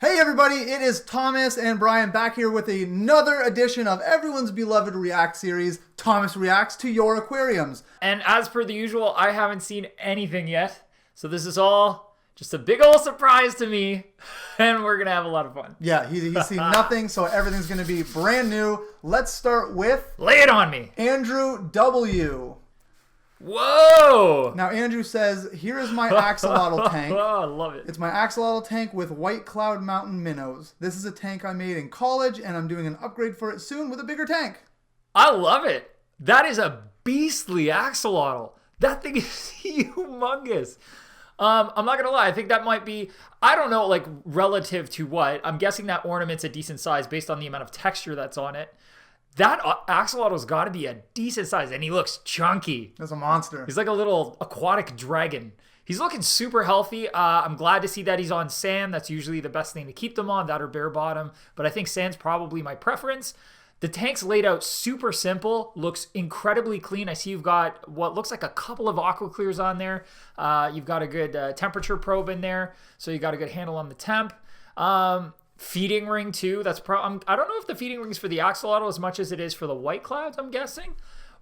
Hey everybody, it is Thomas and Brian back here with another edition of everyone's beloved React series, Thomas Reacts to Your Aquariums. And as per the usual, I haven't seen anything yet. So this is all just a big old surprise to me. And we're going to have a lot of fun. Yeah, he's seen nothing, so everything's going to be brand new. Let's start with... Lay it on me. Andrew W. Whoa! Now Andrew says, here is my axolotl tank. Oh, I love it. It's my axolotl tank with White Cloud Mountain minnows. This is a tank I made in college, and I'm doing an upgrade for it soon with a bigger tank. I love it. That is a beastly axolotl. That thing is humongous. I'm not going to lie. I think that might be, I don't know, like relative to what. I'm guessing that ornament's a decent size based on the amount of texture that's on it. That axolotl's got to be a decent size, and he looks chunky. That's a monster. He's like a little aquatic dragon. He's looking super healthy. I'm glad to see that he's on sand. That's usually the best thing to keep them on, that or bare bottom. But I think sand's probably my preference. The tank's laid out super simple, looks incredibly clean. I see you've got what looks like a couple of aqua clears on there. You've got a good temperature probe in there, so you got a good handle on the temp. Feeding ring too. That's I don't know if the feeding ring's for the axolotl as much as it is for the white clouds, I'm guessing.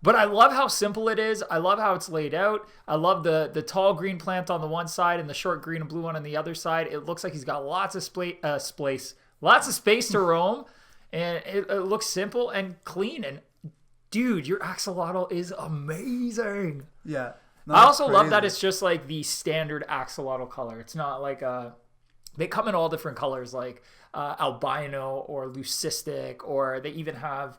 But I love how simple it is. I love how it's laid out. I love the tall green plant on the one side and the short green and blue one on the other side. It looks like he's got lots of lots of space to roam, and it looks simple and clean. And dude, your axolotl is amazing. Yeah. No, I also love that it's just like the standard axolotl color. It's not like they come in all different colors, like albino or leucistic, or they even have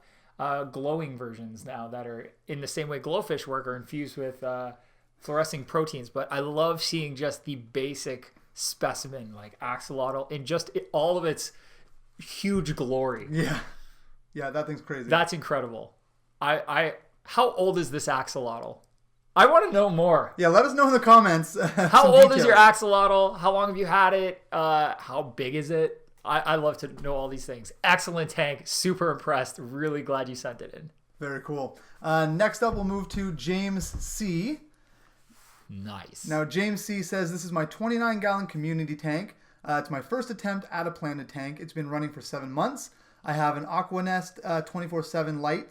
glowing versions now that are in the same way glowfish work, are infused with fluorescing proteins. But I love seeing just the basic specimen like axolotl in just all of its huge glory. Yeah, that thing's crazy. That's incredible. How old is this axolotl? I want to know more. Yeah, let us know in the comments. How old is your axolotl? How long have you had it? How big is it? I love to know all these things. Excellent tank. Super impressed. Really glad you sent it in. Very cool. Next up, we'll move to James C. Nice. Now, James C. says, this is my 29-gallon community tank. It's my first attempt at a planted tank. It's been running for 7 months. I have an Aquanest 24/7 light,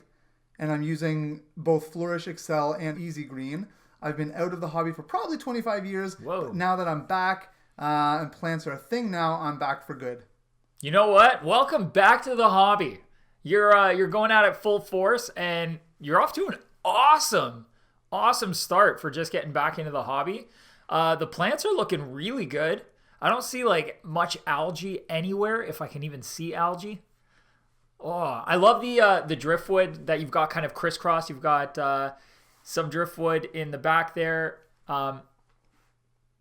and I'm using both Flourish Excel and Easy Green. I've been out of the hobby for probably 25 years. Whoa. But now that I'm back and plants are a thing now, I'm back for good. You know what? Welcome back to the hobby. You're going at it full force, and you're off to an awesome start for just getting back into the hobby. The plants are looking really good. I don't see like much algae anywhere, if I can even see algae. Oh, I love the driftwood that you've got kind of crisscross. You've got some driftwood in the back there.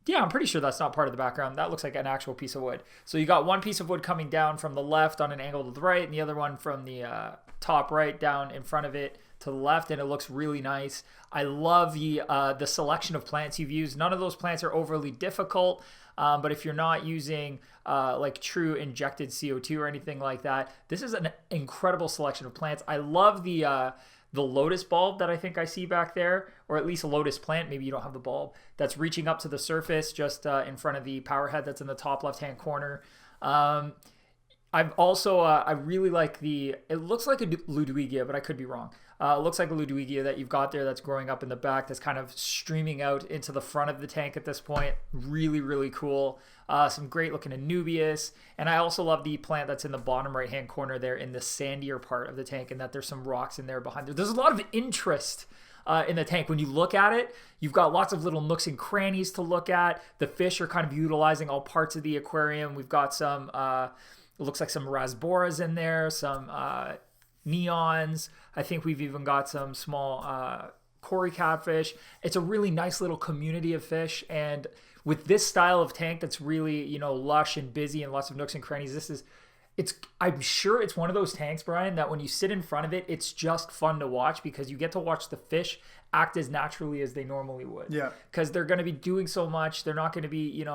Yeah, I'm pretty sure that's not part of the background. That looks like an actual piece of wood. So you got one piece of wood coming down from the left on an angle to the right, and the other one from the top right down in front of it to the left, and it looks really nice. I love the selection of plants you've used. None of those plants are overly difficult, but if you're not using like true injected CO2 or anything like that, this is an incredible selection of plants. I love the lotus bulb that I think I see back there, or at least a lotus plant. Maybe you don't have the bulb that's reaching up to the surface just in front of the power head that's in the top left-hand corner. I've also, I really like it looks like a Ludwigia, but I could be wrong. It looks like a Ludwigia that you've got there that's growing up in the back, that's kind of streaming out into the front of the tank at this point. Really, really cool. Some great looking Anubias. And I also love the plant that's in the bottom right-hand corner there in the sandier part of the tank, and that there's some rocks in there behind there. There's a lot of interest in the tank. When you look at it, you've got lots of little nooks and crannies to look at. The fish are kind of utilizing all parts of the aquarium. We've got some... it looks like some rasboras in there, some neons. I think we've even got some small cory catfish. It's a really nice little community of fish. And with this style of tank that's really, lush and busy and lots of nooks and crannies, I'm sure it's one of those tanks, Brian, that when you sit in front of it, it's just fun to watch because you get to watch the fish act as naturally as they normally would. Yeah. Because they're going to be doing so much. They're not going to be,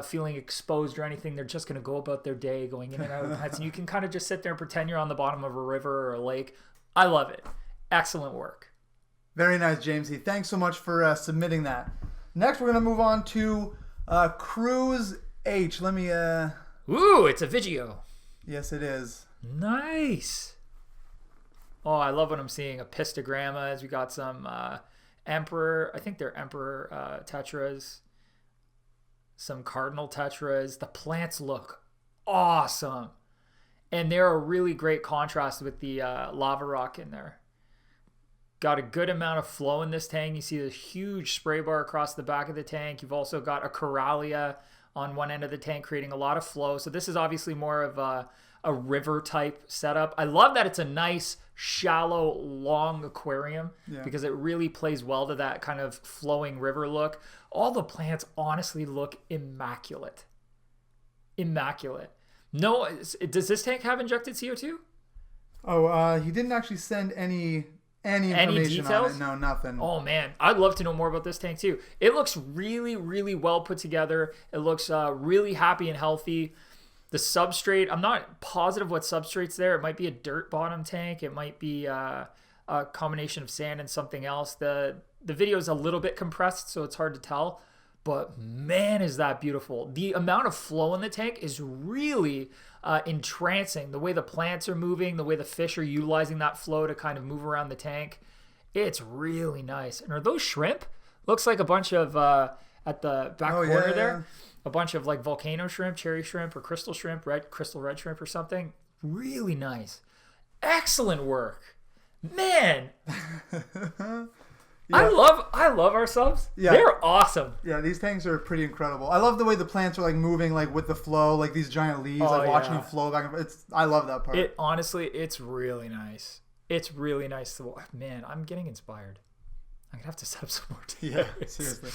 feeling exposed or anything. They're just going to go about their day going in and out of the nets, and you can kind of just sit there and pretend you're on the bottom of a river or a lake. I love it. Excellent work. Very nice, Jamesy. Thanks so much for submitting that. Next, we're going to move on to Cruise H. Let me Ooh, it's a video. Yes, it is. Nice. Oh, I love what I'm seeing. A pistogrammas. We got some emperor. I think they're emperor tetras. Some cardinal tetras. The plants look awesome. And they're a really great contrast with the lava rock in there. Got a good amount of flow in this tank. You see this huge spray bar across the back of the tank. You've also got a Coralia on one end of the tank creating a lot of flow. So this is obviously more of a river type setup. I love that it's a nice, shallow, long aquarium because it really plays well to that kind of flowing river look. All the plants honestly look immaculate. Immaculate. No, does this tank have injected CO2? Oh, he didn't actually send any information details on it. No, nothing. Oh man, I'd love to know more about this tank too. It looks really, really well put together. It looks really happy and healthy. The substrate, I'm not positive what substrate's there. It might be a dirt bottom tank. It might be a combination of sand and something else. The video is a little bit compressed, so it's hard to tell. But man, is that beautiful. The amount of flow in the tank is really entrancing. The way the plants are moving, the way the fish are utilizing that flow to kind of move around the tank. It's really nice. And are those shrimp? Looks like a bunch of, at the back corner there, a bunch of like volcano shrimp, cherry shrimp, or crystal shrimp, crystal red shrimp or something. Really nice. Excellent work. Man. I love our subs. Yeah. They're awesome. Yeah, these tanks are pretty incredible. I love the way the plants are like moving like with the flow, like these giant leaves, watching them flow back and forth. I love that part. It's really nice. It's really nice to watch. Man, I'm getting inspired. I'm gonna have to set up some more tanks. Yeah, seriously.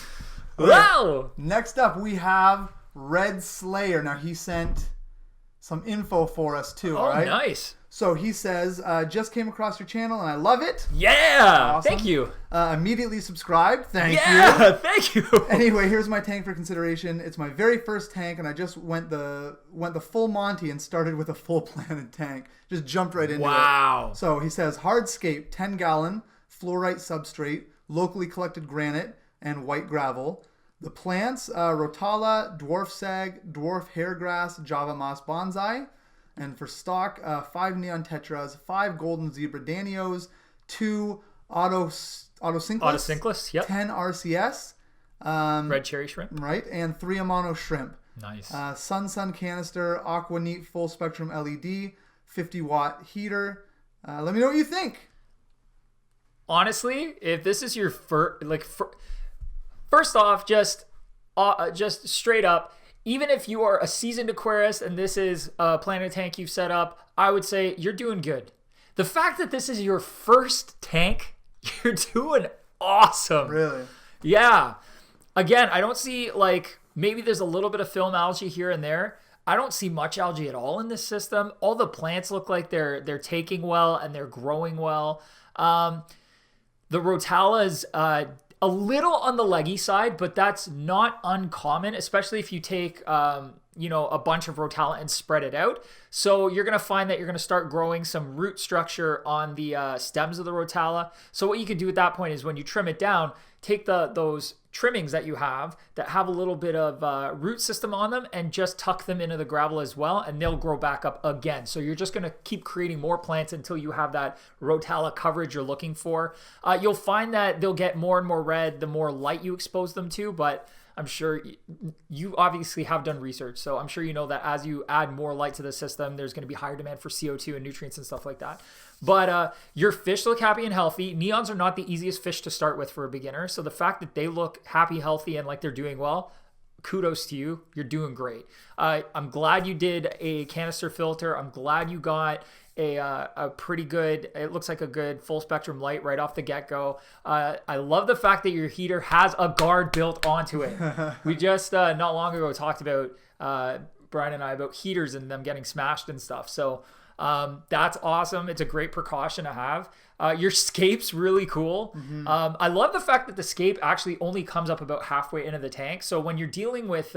Wow. Next up we have Red Slayer. Now he sent some info for us too. Oh, all right? Nice. So he says, just came across your channel and I love it. Yeah. Awesome. Thank you. Immediately subscribed. Thank you. Yeah. Thank you. Anyway, here's my tank for consideration. It's my very first tank, and I just went the full Monty and started with a full planted tank. Just jumped right into it. Wow. So he says, hardscape, 10-gallon, fluorite substrate, locally collected granite, and white gravel. The plants, Rotala, dwarf sag, dwarf hairgrass, Java moss bonsai. And for stock, 5 neon tetras, 5 golden zebra danios, 2 autosynclus, yep. 10 RCS, red cherry shrimp, right, and 3 Amano shrimp. Nice. Sun canister, Aqua Neat full spectrum LED, 50-watt heater. Let me know what you think. Honestly, if this is your first off, just straight up. Even if you are a seasoned aquarist and this is a planted tank you've set up, I would say you're doing good. The fact that this is your first tank, you're doing awesome. Really? Yeah. Again, I don't see maybe there's a little bit of film algae here and there. I don't see much algae at all in this system. All the plants look like they're taking well and they're growing well. The Rotala is a little on the leggy side, but that's not uncommon, especially if you take, a bunch of Rotala and spread it out. So you're going to find that you're going to start growing some root structure on the stems of the Rotala. So what you can do at that point is when you trim it down, take those trimmings that you have that have a little bit of root system on them and just tuck them into the gravel as well, and they'll grow back up again. So you're just going to keep creating more plants until you have that Rotala coverage you're looking for. You'll find that they'll get more and more red the more light you expose them to, but I'm sure you obviously have done research, so I'm sure you know that as you add more light to the system, there's going to be higher demand for CO2 and nutrients and stuff like that. But your fish look happy and healthy. Neons are not the easiest fish to start with for a beginner, so the fact that they look happy, healthy, and like they're doing well, kudos to you. You're doing great. I'm glad you did a canister filter. I'm glad you got a pretty good, it looks like a good full spectrum light right off the get-go. I love the fact that your heater has a guard built onto it. We just not long ago talked about Brian and I about heaters and them getting smashed and stuff. So that's awesome. It's a great precaution to have. Your scape's really cool. Mm-hmm. I love the fact that the scape actually only comes up about halfway into the tank. So when you're dealing with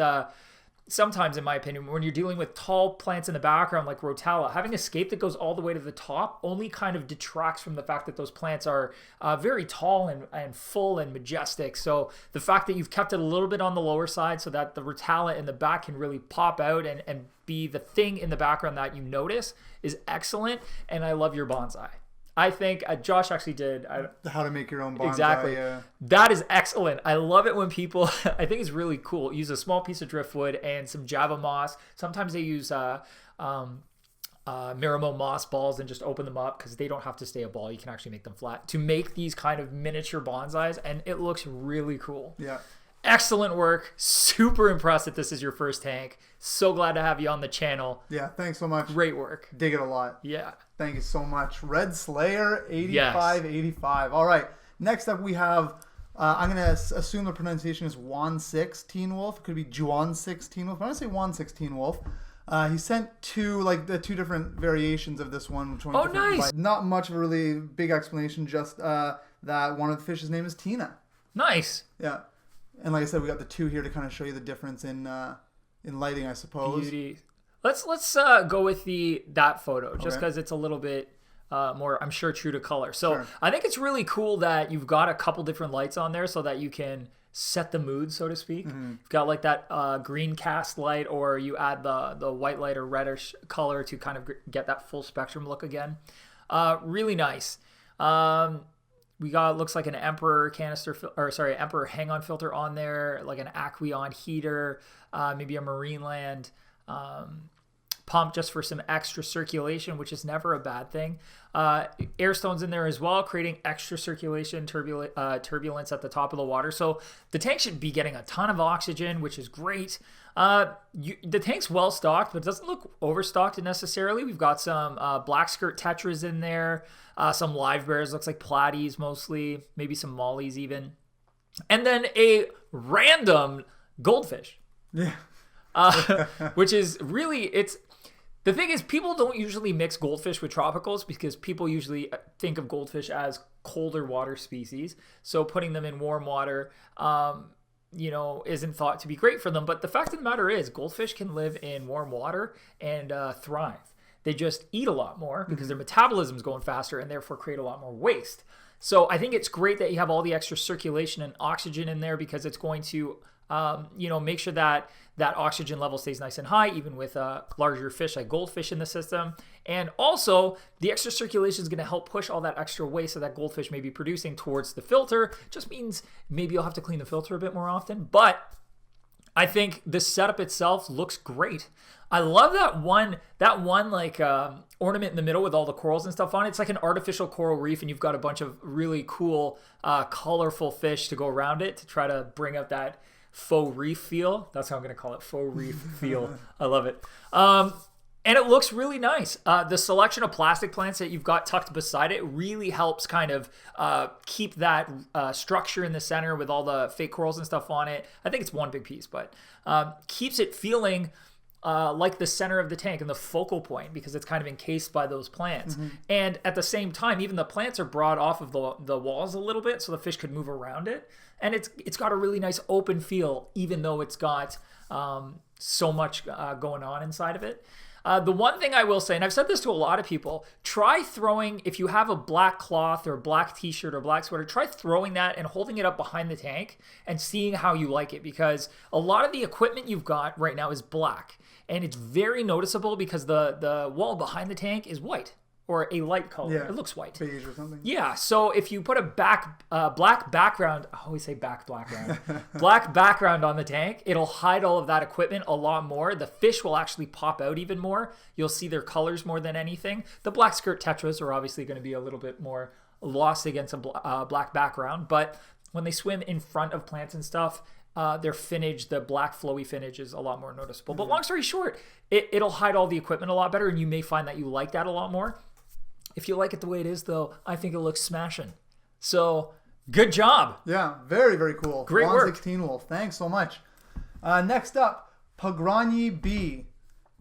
sometimes, in my opinion, when you're dealing with tall plants in the background like Rotala, having a scape that goes all the way to the top only kind of detracts from the fact that those plants are very tall and full and majestic. So the fact that you've kept it a little bit on the lower side so that the Rotala in the back can really pop out and be the thing in the background that you notice is excellent. And I love your bonsai. I think Josh actually did. How to make your own bonsai. Exactly. Yeah. That is excellent. I love it when people, I think it's really cool, use a small piece of driftwood and some Java moss. Sometimes they use Miramo moss balls and just open them up because they don't have to stay a ball. You can actually make them flat to make these kind of miniature bonsais, and it looks really cool. Yeah. Excellent work. Super impressed that this is your first tank. So glad to have you on the channel. Yeah, thanks so much. Great work. Dig it a lot. Yeah. Thank you so much. Red Slayer 8585. All right. Next up we have, I'm going to assume the pronunciation is Juan 6 Teen Wolf. It could be Juan 6 Teen Wolf. I'm going to say Juan 6 Teen Wolf. He sent the two different variations of this one. Oh, nice. Not much of a really big explanation, just that one of the fish's name is Tina. Nice. Yeah. And like I said, we got the two here to kind of show you the difference in lighting, I suppose. Beauty. Let's go with that photo just because it's a little bit more, I'm sure, true to color. So sure. I think it's really cool that you've got a couple different lights on there so that you can set the mood, so to speak. Mm-hmm. You've got like that green cast light, or you add the white light or reddish color to kind of get that full spectrum look again. Really nice. We got, looks like an Emperor Emperor hang-on filter on there, like an Aqueon heater, maybe a Marineland pump just for some extra circulation, which is never a bad thing. Air stones in there as well, creating extra circulation, turbulence at the top of the water. So the tank should be getting a ton of oxygen, which is great. The tank's well stocked, but it doesn't look overstocked necessarily. We've got some black skirt tetras in there, some live bears, looks like platies mostly, maybe some mollies even. And then a random goldfish. Yeah. Which is really, the thing is, people don't usually mix goldfish with tropicals because people usually think of goldfish as colder water species. So putting them in warm water, isn't thought to be great for them. But the fact of the matter is, goldfish can live in warm water and thrive. They just eat a lot more because their metabolism is going faster and therefore create a lot more waste. So I think it's great that you have all the extra circulation and oxygen in there because it's going to make sure that oxygen level stays nice and high, even with larger fish like goldfish in the system. And also, the extra circulation is going to help push all that extra waste that goldfish may be producing towards the filter. Just means maybe you'll have to clean the filter a bit more often. But I think the setup itself looks great. I love that one like ornament in the middle with all the corals and stuff on it. It's like an artificial coral reef, and you've got a bunch of really cool, colorful fish to go around it to try to bring out that faux reef feel. That's how I'm going to call it, faux reef feel. I love it. And it looks really nice. The selection of plastic plants that you've got tucked beside it really helps kind of keep that structure in the center with all the fake corals and stuff on it. I think it's one big piece, but keeps it feeling like the center of the tank and the focal point because it's kind of encased by those plants. Mm-hmm. And at the same time, even the plants are brought off of the walls a little bit so the fish could move around it. And it's got a really nice open feel, even though it's got so much going on inside of it. The one thing I will say, and I've said this to a lot of people, try throwing, if you have a black cloth or black t-shirt or black sweater, try throwing that and holding it up behind the tank and seeing how you like it, because a lot of the equipment you've got right now is black. And it's very noticeable because the wall behind the tank is white or a light color. Yeah, it looks white. Beige or something. Yeah, so if you put a black background, I always say background, black background on the tank, it'll hide all of that equipment a lot more. The fish will actually pop out even more. You'll see their colors more than anything. The black skirt tetras are obviously going to be a little bit more lost against a black background, but when they swim in front of plants and stuff, their finnage, the black flowy finnage, is a lot more noticeable. But long story short, it'll hide all the equipment a lot better, and you may find that you like that a lot more. If you like it the way it is, though, I think it looks smashing. So, good job. Yeah, very, very cool. Great work. 16 Wolf. Thanks so much. Next up, Pug Ronnie B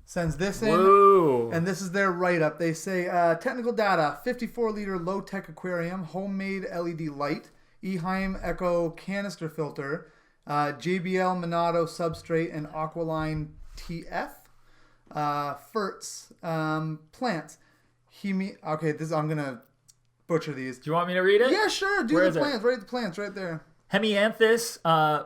sends this in. Whoa. And this is their write-up. They say, technical data, 54-liter low-tech aquarium, homemade LED light, Eheim Echo canister filter, JBL Monado substrate, and Aqualine TF, Fertz, plants. Okay, I'm gonna butcher these. Do you want me to read it? Yeah, sure. Do the plants. Write the plants right there. Hemianthus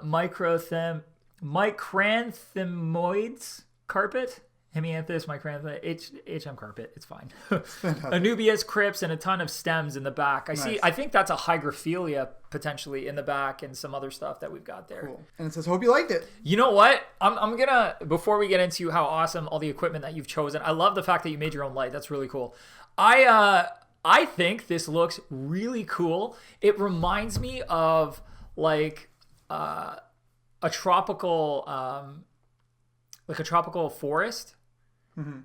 micranthemoides carpet. Hemianthus, Micrantha, HM carpet. It's fine. Anubias, crypts, and a ton of stems in the back. I think that's a hygrophila potentially in the back and some other stuff that we've got there. Cool. And it says, hope you liked it. You know what? I'm gonna, before we get into how awesome all the equipment that you've chosen, I love the fact that you made your own light. That's really cool. I think this looks really cool. It reminds me of like a tropical forest. Mm-hmm.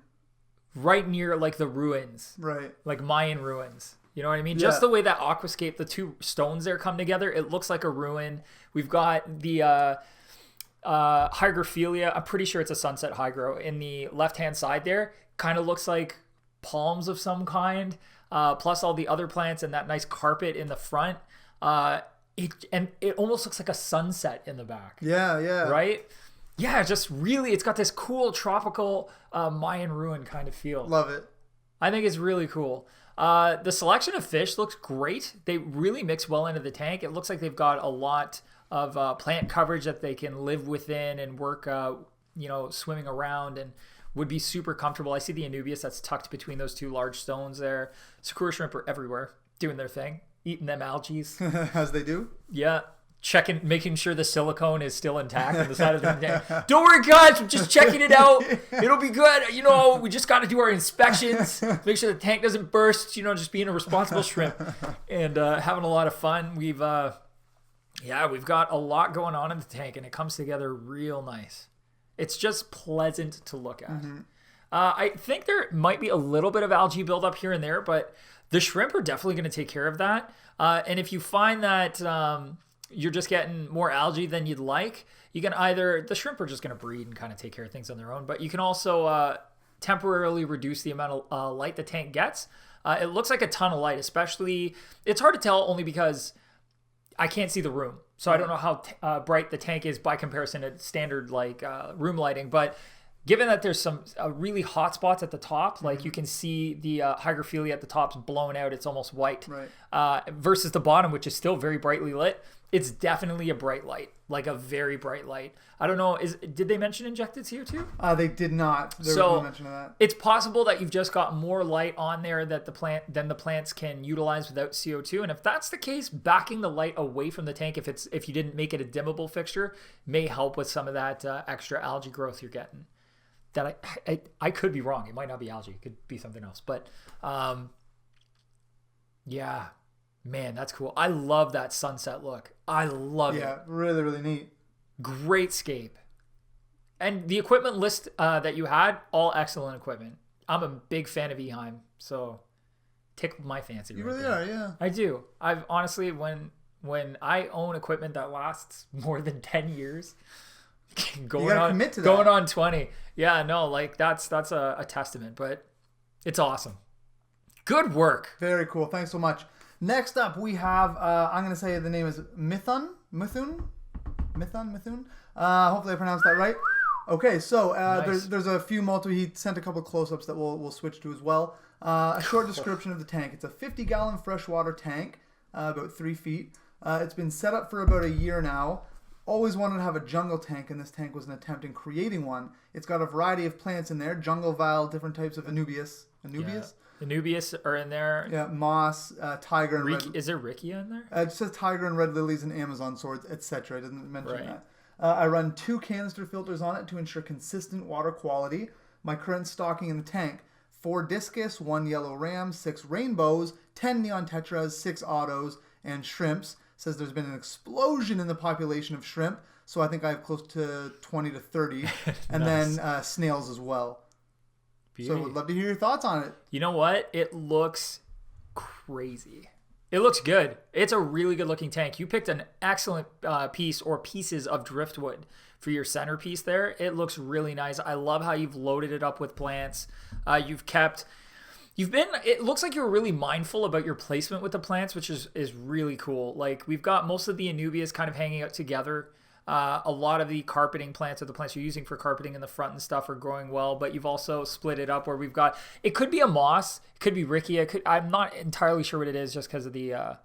Right near like the ruins, right? Like Mayan ruins. You know what I mean? Yeah. Just the way that aquascape, the two stones there come together, it looks like a ruin. We've got the hygrophila. I'm pretty sure it's a sunset hygro in the left-hand side there. Kind of looks like palms of some kind. Plus all the other plants and that nice carpet in the front. It almost looks like a sunset in the back. Yeah, yeah. Right? Yeah, just really, it's got this cool tropical Mayan ruin kind of feel. Love it. I think it's really cool. The selection of fish looks great. They really mix well into the tank. It looks like they've got a lot of plant coverage that they can live within and work, swimming around and would be super comfortable. I see the Anubias that's tucked between those two large stones there. Sakura shrimp are everywhere, doing their thing, eating them algae. As they do. Yeah. Making sure the silicone is still intact on the side of the tank. Don't worry, guys. I'm just checking it out. It'll be good. We just got to do our inspections, make sure the tank doesn't burst. Just being a responsible shrimp and having a lot of fun. We've got a lot going on in the tank, and it comes together real nice. It's just pleasant to look at. Mm-hmm. I think there might be a little bit of algae buildup here and there, but the shrimp are definitely going to take care of that. And if you find that you're just getting more algae than you'd like, you can the shrimp are just going to breed and kind of take care of things on their own, but you can also temporarily reduce the amount of light the tank gets. It looks like a ton of light, especially, it's hard to tell only because I can't see the room. So I don't know how bright the tank is by comparison to standard room lighting, but given that there's some really hot spots at the top, like you can see the hygrophila at the top's blown out, it's almost white, right. Versus the bottom, which is still very brightly lit. It's definitely a bright light, like a very bright light. I don't know, did they mention injected CO2? They did not. There was no mention of that. It's possible that you've just got more light on there that the plants can utilize without CO2. And if that's the case, backing the light away from the tank, if you didn't make it a dimmable fixture, may help with some of that extra algae growth you're getting. That I could be wrong. It might not be algae. It could be something else. But yeah, man, that's cool. I love that sunset look. I love it. Yeah, really, really neat. Great scape. And the equipment list that you had, all excellent equipment. I'm a big fan of Eheim, so tickled my fancy. You really are, yeah. I do. I've honestly, when I own equipment that lasts more than 10 years, going on 20. Yeah, no, that's a testament, but it's awesome. Good work. Very cool. Thanks so much. Next up, we have, I'm going to say the name is Mithun. Hopefully I pronounced that right. Okay, so nice. there's a few he sent a couple of close-ups that we'll switch to as well. A short description of the tank. It's a 50-gallon freshwater tank, about 3 feet. It's been set up for about a year now. Always wanted to have a jungle tank, and this tank was an attempt in creating one. It's got a variety of plants in there, jungle vile, different types of Anubias. Yeah. Anubias are in there. Yeah, moss, tiger, and red. Is there Rickia in there? It says tiger and red lilies and Amazon swords, etc. I didn't mention that. I run 2 canister filters on it to ensure consistent water quality. My current stocking in the tank: 4 discus, 1 yellow ram, 6 rainbows, 10 neon tetras, 6 autos, and shrimps. Says there's been an explosion in the population of shrimp, so I think I have close to 20 to 30, and nice. Then snails as well. Beauty. So I would love to hear your thoughts on it. You know what? It looks crazy. It looks good. It's a really good looking tank. You picked an excellent piece or pieces of driftwood for your centerpiece there. It looks really nice. I love how you've loaded it up with plants. It looks like you're really mindful about your placement with the plants, which is really cool. Like, we've got most of the Anubias kind of hanging out together. A lot of the carpeting plants, or the plants you're using for carpeting in the front and stuff, are growing well, but you've also split it up where we've got, it could be a moss, it could be Rickia, I'm not entirely sure what it is just because of the,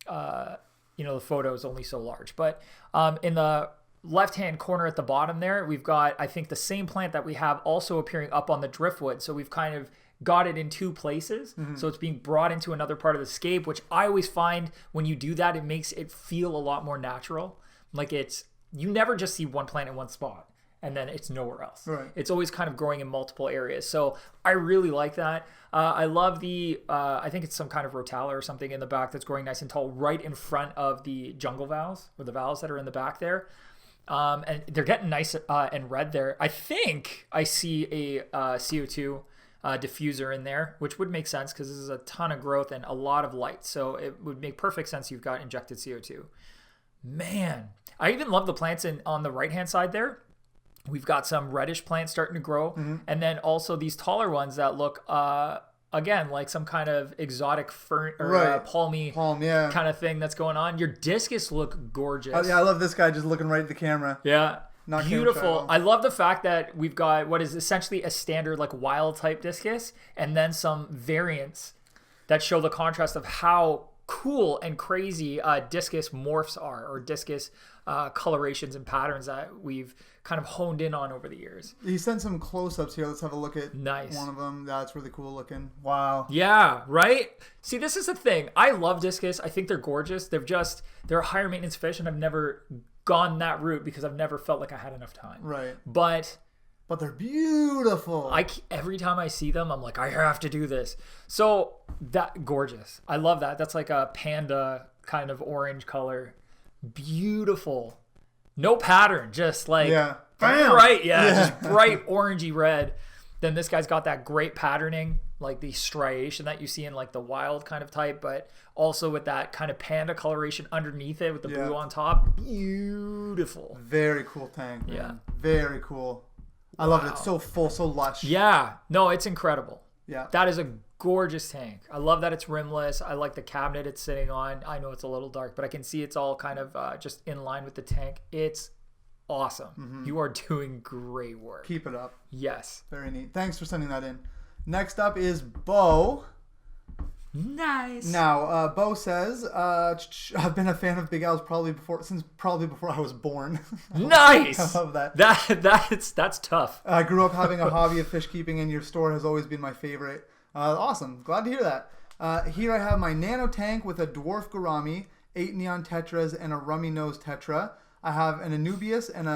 the photo is only so large. But in the left-hand corner at the bottom there, we've got, I think, the same plant that we have also appearing up on the driftwood. So we've kind of got it in two places. So it's being brought into another part of the scape, which I always find when you do that, it makes it feel a lot more natural. Like you never just see one plant in one spot and then it's nowhere else. Right. It's always kind of growing in multiple areas. So I really like that. I love I think it's some kind of rotala or something in the back that's growing nice and tall right in front of the jungle valves, or the valves that are in the back there. And they're getting nice and red there. I think I see a CO2 diffuser in there, which would make sense because this is a ton of growth and a lot of light. So it would make perfect sense you've got injected CO2. Man, I even love the plants on the right-hand side there. We've got some reddish plants starting to grow. And then also these taller ones that look, again, like some kind of exotic fern or palm kind of thing that's going on. Your discus look gorgeous. Yeah, I love this guy just looking right at the camera. Yeah. Not beautiful. I love the fact that we've got what is essentially a standard like wild type discus and then some variants that show the contrast of how cool and crazy discus morphs are, or discus colorations and patterns that we've kind of honed in on over the years. He sent some close-ups here. Let's have a look at one of them. That's really cool looking. Wow. Yeah, right? See, this is the thing. I love discus. I think they're gorgeous. They're a higher maintenance fish, and I've never gone that route because I've never felt like I had enough time. Right. But they're beautiful. Every time I see them, I'm like, I have to do this. So that gorgeous. I love that. That's like a panda kind of orange color. Beautiful. No pattern, just like bright, just bright orangey red. Then this guy's got that great patterning, like the striation that you see in like the wild kind of type, but also with that kind of panda coloration underneath it with the blue on top. Beautiful. Very cool tank, man. Yeah. Very cool. I love it. It's so full, so lush. Yeah. No, it's incredible. Yeah. That is a gorgeous tank. I love that it's rimless. I like the cabinet it's sitting on. I know it's a little dark, but I can see it's all kind of just in line with the tank. It's awesome. You are doing great work. Keep it up. Yes. Very neat. Thanks for sending that in. Next up is Bo. Nice. Now, Bo says, I've been a fan of Big Al's since before I was born. Nice. I love that. That's tough. I grew up having a hobby of fish keeping, and your store has always been my favorite. Awesome. Glad to hear that. Here I have my nano tank with a dwarf gourami, 8 neon tetras, and a rummy nose tetra. I have an Anubias and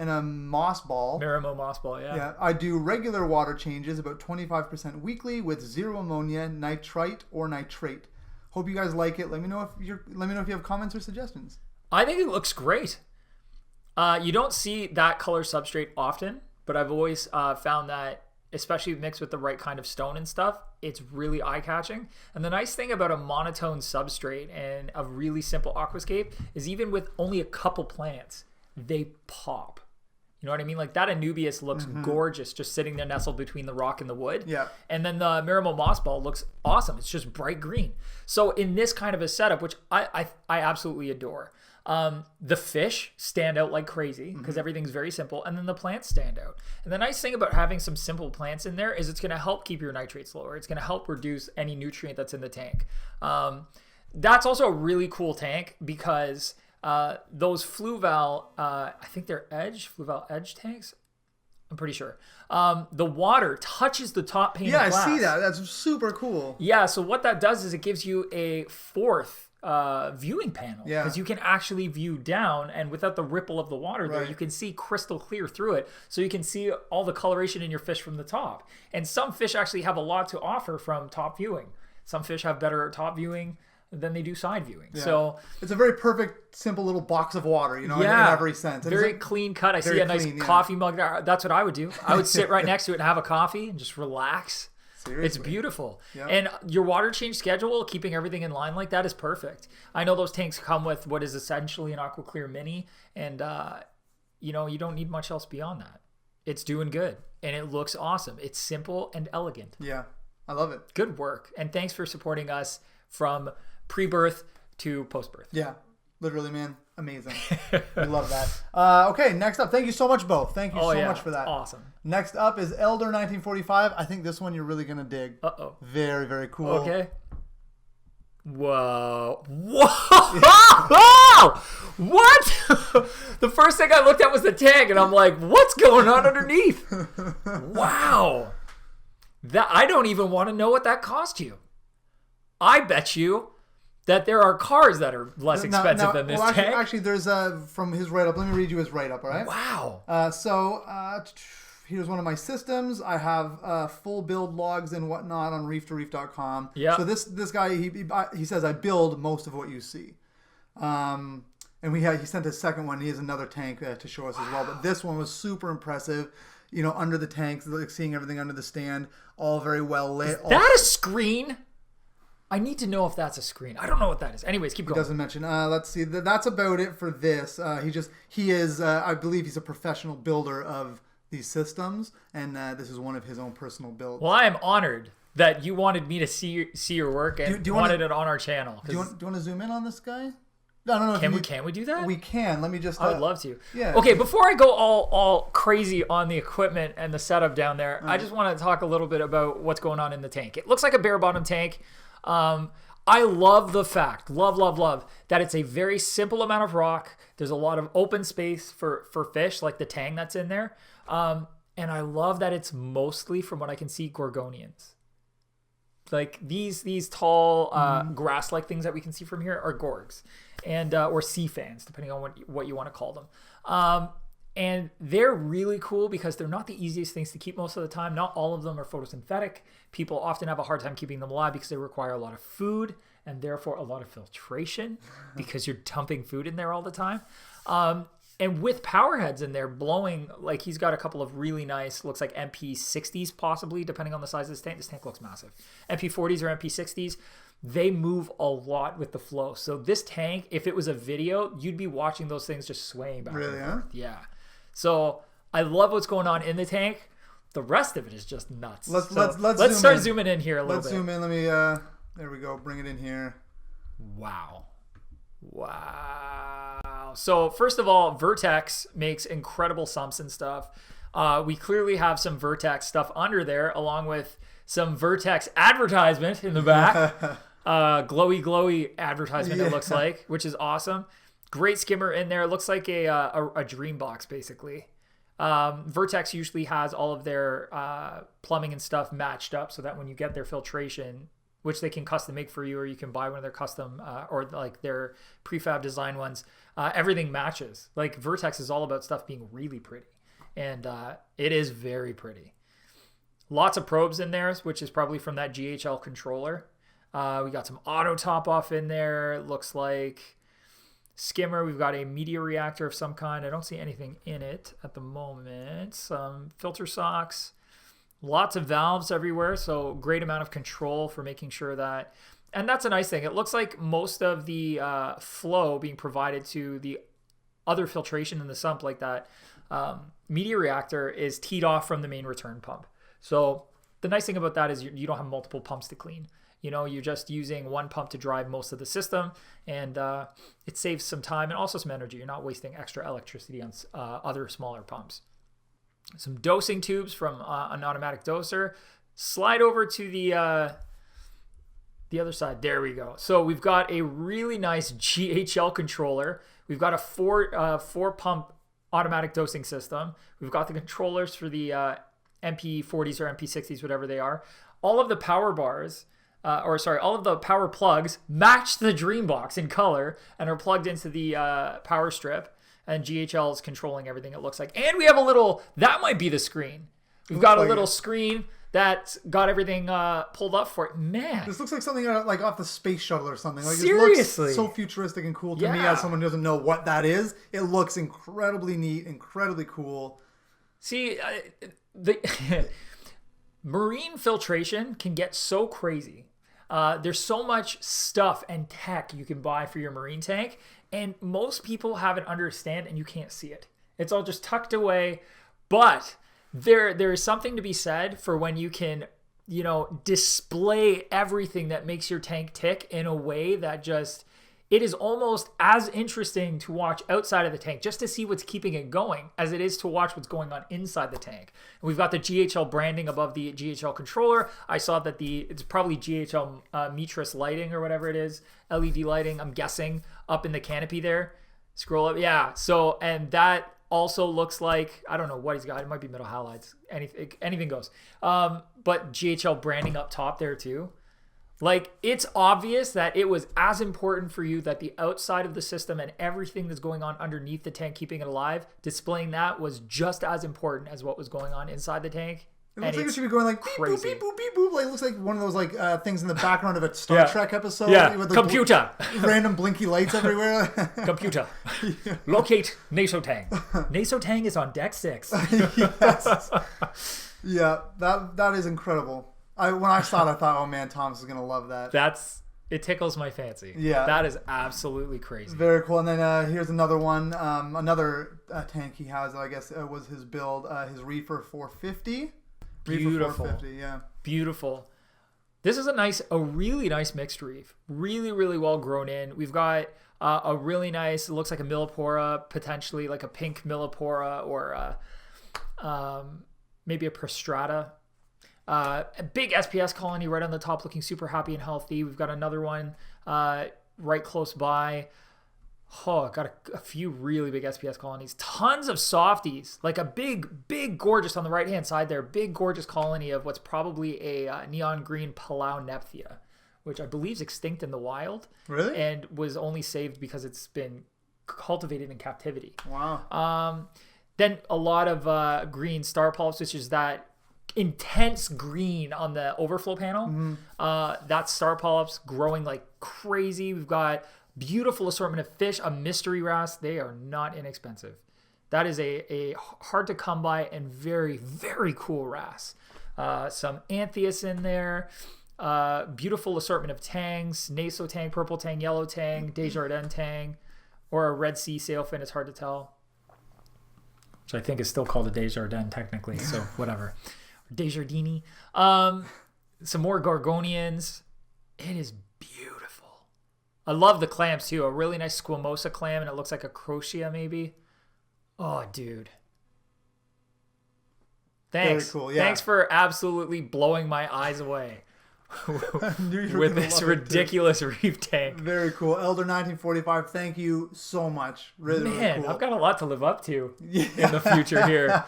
a moss ball. Marimo moss ball, yeah. Yeah. I do regular water changes, about 25% weekly, with 0 ammonia, nitrite, or nitrate. Hope you guys like it. Let me know if you have comments or suggestions. I think it looks great. You don't see that color substrate often, but I've always found that, especially mixed with the right kind of stone and stuff, it's really eye-catching. And the nice thing about a monotone substrate and a really simple aquascape is even with only a couple plants, they pop. You know what I mean? Like that Anubias looks gorgeous just sitting there nestled between the rock and the wood. Yeah. And then the Marimo moss ball looks awesome. It's just bright green. So in this kind of a setup, which I absolutely adore, the fish stand out like crazy because everything's very simple, and then the plants stand out. And the nice thing about having some simple plants in there is it's going to help keep your nitrates lower. It's going to help reduce any nutrient that's in the tank. That's also a really cool tank because those Fluval, I think they're Fluval Edge tanks. I'm pretty sure. The water touches the top pane of glass. Yeah, I see that. That's super cool. Yeah, so what that does is it gives you a fourth viewing panel, because you can actually view down, and without the ripple of the water there, you can see crystal clear through it, so you can see all the coloration in your fish from the top. And some fish actually have a lot to offer from top viewing. Some fish have better top viewing than they do side viewing. So it's a very perfect, simple little box of water, in every sense. Very clean cut. I see a nice coffee mug there. That's what I would do. I would sit right next to it and have a coffee and just relax. Seriously. It's beautiful. Yep. And your water change schedule, keeping everything in line like that, is perfect. I know those tanks come with what is essentially an Aqua Clear Mini, and you don't need much else beyond that. It's doing good, and it looks awesome. It's simple and elegant. Yeah, I love it. Good work, and thanks for supporting us from pre-birth to post-birth. Yeah, literally, man. Amazing. We love that. Okay, next up. Thank you so much, Bo. Thank you so much for that. Awesome. Next up is Elder 1945. I think this one you're really going to dig. Uh-oh. Very, very cool. Okay. Whoa. Whoa! What? The first thing I looked at was the tank, and I'm like, what's going on underneath? Wow. That I don't even want to know what that cost you. I bet you that there are cars that are less expensive than this tank. Actually, there's from his write-up. Let me read you his write-up, all right? Wow. Here's one of my systems. I have full build logs and whatnot on reef2reef.com. Yeah. So this guy, he says, I build most of what you see. And he sent his second one. He has another tank to show us as well. But this one was super impressive. You know, under the tanks, like seeing everything under the stand, all very well lit. Is that a screen? I need to know if that's a screen. I don't know what that is. Anyways, keep going. He doesn't mention. Let's see. That's about it for this. He is. I believe he's a professional builder of these systems, and this is one of his own personal builds. Well, I am honored that you wanted me to see your work and wanted it on our channel. Do you want to zoom in on this guy? No. Can we do that? We can. Let me just. I would love to. Yeah. Okay, before I go all crazy on the equipment and the setup down there, I just want to talk a little bit about what's going on in the tank. It looks like a bare bottom tank. I love the fact, love, that it's a very simple amount of rock. There's a lot of open space for fish, like the tang that's in there. And I love that it's mostly, from what I can see, gorgonians. Like these tall grass-like things that we can see from here are gorgs, and or sea fans, depending on what you want to call them. And they're really cool because they're not the easiest things to keep most of the time. Not all of them are photosynthetic. People often have a hard time keeping them alive because they require a lot of food and therefore a lot of filtration because you're dumping food in there all the time. And with power heads in there blowing, like he's got a couple of really nice, looks like MP60s possibly, depending on the size of this tank. This tank looks massive. MP40s or MP60s. They move a lot with the flow. So this tank, if it was a video, you'd be watching those things just swaying back. Really, huh? Yeah. So I love what's going on in the tank. The rest of it is just nuts. Let's start zooming in here a little bit. Let's zoom in. Let me. There we go. Bring it in here. Wow. So first of all, Vertex makes incredible sumps and stuff. We clearly have some Vertex stuff under there, along with some Vertex advertisement in the back. Glowy advertisement. It looks like, which is awesome. Great skimmer in there. It looks like a dream box, basically. Vertex usually has all of their plumbing and stuff matched up so that when you get their filtration, which they can custom make for you, or you can buy one of their custom or like their prefab design ones, everything matches. Like Vertex is all about stuff being really pretty, and it is very pretty. Lots of probes in there, which is probably from that GHL controller. We got some auto top off in there. It looks like skimmer. We've got a media reactor of some kind. I don't see anything in it at the moment. Some filter socks. Lots of valves everywhere, so great amount of control for making sure that, and that's a nice thing. It looks like most of the flow being provided to the other filtration in the sump, like that media reactor, is teed off from the main return pump. So the nice thing about that is you don't have multiple pumps to clean. You know, you're just using one pump to drive most of the system, and it saves some time and also some energy. You're not wasting extra electricity on other smaller pumps. Some dosing tubes from an automatic doser. Slide over to the other side. There we go. So we've got a really nice GHL controller. We've got a four pump automatic dosing system. We've got the controllers for the MP40s or MP60s, whatever they are. All of the power bars, all of the power plugs match the Dreambox in color and are plugged into the power strip. And GHL is controlling everything, it looks like. And we have a little, that might be the screen. We've got a little screen that's got everything pulled up for it. Man. This looks like something like off the space shuttle or something. Like, seriously. It looks so futuristic and cool to me as someone who doesn't know what that is. It looks incredibly neat, incredibly cool. See, the marine filtration can get so crazy. There's so much stuff and tech you can buy for your marine tank, and most people have it understand and you can't see it. It's all just tucked away, but there is something to be said for when you can, display everything that makes your tank tick in a way that just it is almost as interesting to watch outside of the tank just to see what's keeping it going as it is to watch what's going on inside the tank. And we've got the GHL branding above the GHL controller. I saw that it's probably GHL Mitras lighting or whatever it is, LED lighting, I'm guessing, up in the canopy there. Scroll up. Yeah. So, and that also looks like, I don't know what he's got. It might be metal halides. Anything goes. But GHL branding up top there too. Like, it's obvious that it was as important for you that the outside of the system and everything that's going on underneath the tank, keeping it alive, displaying that was just as important as what was going on inside the tank. It looks like it should be going like beep, boop, beep, boop, beep, boop. Like, it looks like one of those like things in the background of a Star Trek episode. Yeah, with the computer. Random blinky lights everywhere. Computer. Locate Nasotang. Nasotang is on deck 6. Yes. Yeah, that is incredible. When I saw it, I thought, oh man, Thomas is going to love that. It tickles my fancy. Yeah. That is absolutely crazy. Very cool. And then here's another one. Another tank he has, I guess was his build, his Reefer 450. Beautiful. Reefer 450, yeah. Beautiful. This is a really nice mixed reef. Really, really well grown in. We've got a really nice, it looks like a millipora, potentially like a pink millipora or maybe a prostrata. A big SPS colony right on the top, looking super happy and healthy. We've got another one right close by. Oh, got a few really big SPS colonies. Tons of softies, like a big gorgeous on the right hand side there. Big gorgeous colony of what's probably a neon green Palau Nephthia, which I believe is extinct in the wild. Really? And was only saved because it's been cultivated in captivity. Wow. Then a lot of green star polyps, which is that intense green on the overflow panel. That's star polyps growing like crazy. We've got beautiful assortment of fish, a mystery wrasse. They are not inexpensive. That is a hard to come by and very, very cool wrasse. Some Anthias in there. Beautiful assortment of tangs, Naso tang, purple tang, yellow tang, Desjardins tang, or a Red Sea sailfin. It's hard to tell. Which I think is still called a Desjardins technically, so whatever. Desjardini. Some more Gorgonians. It is beautiful. I love the clams too. A really nice squamosa clam, and it looks like a crocea maybe. Oh, dude. Thanks. Very cool, yeah. Thanks for absolutely blowing my eyes away with this ridiculous reef tank. Very cool. Elder 1945, thank you so much. Really, Man, really cool. I've got a lot to live up to in the future here.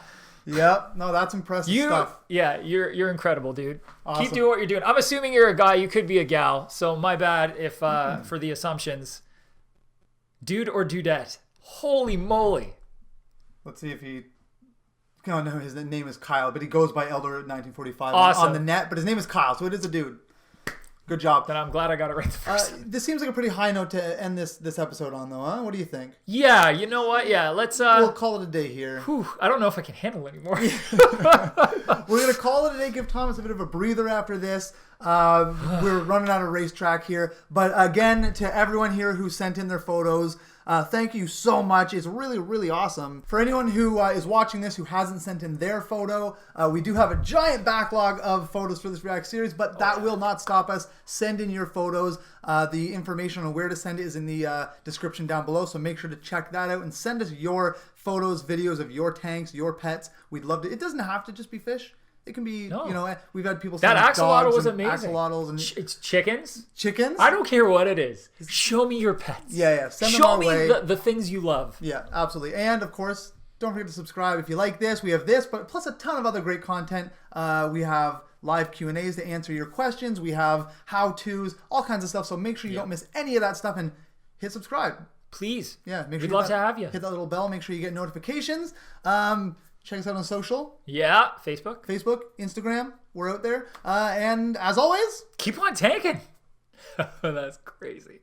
Yep. No, that's impressive stuff. Yeah, you're incredible, dude. Awesome. Keep doing what you're doing. I'm assuming you're a guy. You could be a gal. So my bad if for the assumptions. Dude or dudette? Holy moly. Let's see if he... Oh, no, his name is Kyle, but he goes by Elder 1945 Awesome. on the net, but his name is Kyle, so it is a dude. Good job. Then I'm glad I got it right the first time. This seems like a pretty high note to end this episode on, though, huh? What do you think? Yeah, you know what? Yeah, let's... We'll call it a day here. I don't know if I can handle anymore. We're going to call it a day, give Thomas a bit of a breather after this. We're running out of racetrack here. But again, to everyone here who sent in their photos, thank you so much. It's really, really awesome. For anyone who is watching this who hasn't sent in their photo, we do have a giant backlog of photos for this React series, but that will not stop us. Send in your photos. The information on where to send it is in the description down below, so make sure to check that out and send us your photos, videos of your tanks, your pets. We'd love to. It doesn't have to just be fish. It can be, we've had people that send axolotl dogs was and amazing. Axolotls and It's chickens. chickens. I don't care what it is. Show me your pets. Yeah. Send them Show our me way. the things you love. Yeah, absolutely. And of course, don't forget to subscribe if you like this. We have this, but plus a ton of other great content. We have live Q&As to answer your questions. We have how-tos, all kinds of stuff. So make sure you don't miss any of that stuff and hit subscribe. Please. Yeah, make sure We'd love to have you. Hit that little bell. Make sure you get notifications. Check us out on social. Yeah, Facebook, Instagram. We're out there. And as always, keep on tanking. That's crazy.